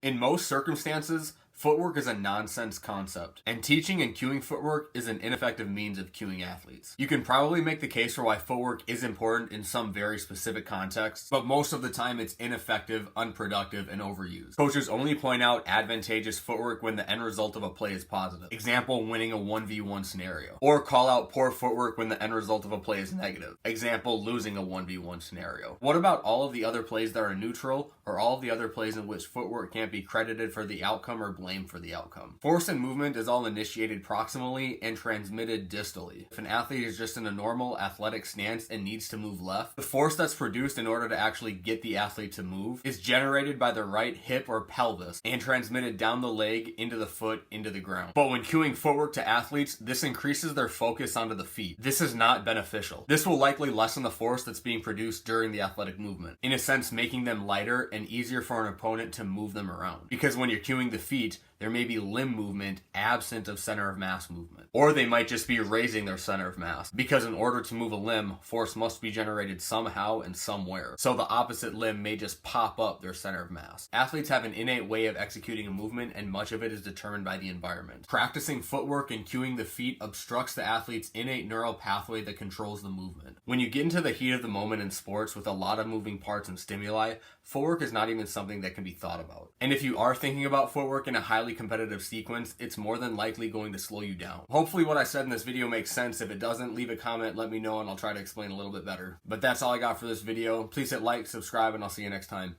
In most circumstances, footwork is a nonsense concept, and teaching and cueing footwork is an ineffective means of cueing athletes. You can probably make the case for why footwork is important in some very specific contexts, but most of the time it's ineffective, unproductive, and overused. Coaches only point out advantageous footwork when the end result of a play is positive. Example, winning a 1v1 scenario. Or call out poor footwork when the end result of a play is negative. Example, losing a 1v1 scenario. What about all of the other plays that are neutral, or all of the other plays in which footwork can't be credited for the outcome or blamed for the outcome? Force and movement is all initiated proximally and transmitted distally. If an athlete is just in a normal athletic stance and needs to move left, the force that's produced in order to actually get the athlete to move is generated by the right hip or pelvis and transmitted down the leg, into the foot, into the ground. But when cueing footwork to athletes, this increases their focus onto the feet. This is not beneficial. This will likely lessen the force that's being produced during the athletic movement, in a sense making them lighter and easier for an opponent to move them around. Because when you're cueing the feet, there may be limb movement absent of center of mass movement. Or they might just be raising their center of mass, because in order to move a limb, force must be generated somehow and somewhere. So the opposite limb may just pop up their center of mass. Athletes have an innate way of executing a movement, and much of it is determined by the environment. Practicing footwork and cueing the feet obstructs the athlete's innate neural pathway that controls the movement. When you get into the heat of the moment in sports with a lot of moving parts and stimuli, footwork is not even something that can be thought about. And if you are thinking about footwork in a highly competitive sequence, it's more than likely going to slow you down. Hopefully what I said in this video makes sense. If it doesn't, leave a comment, let me know, and I'll try to explain a little bit better. But that's all I got for this video. Please hit like, subscribe, and I'll see you next time.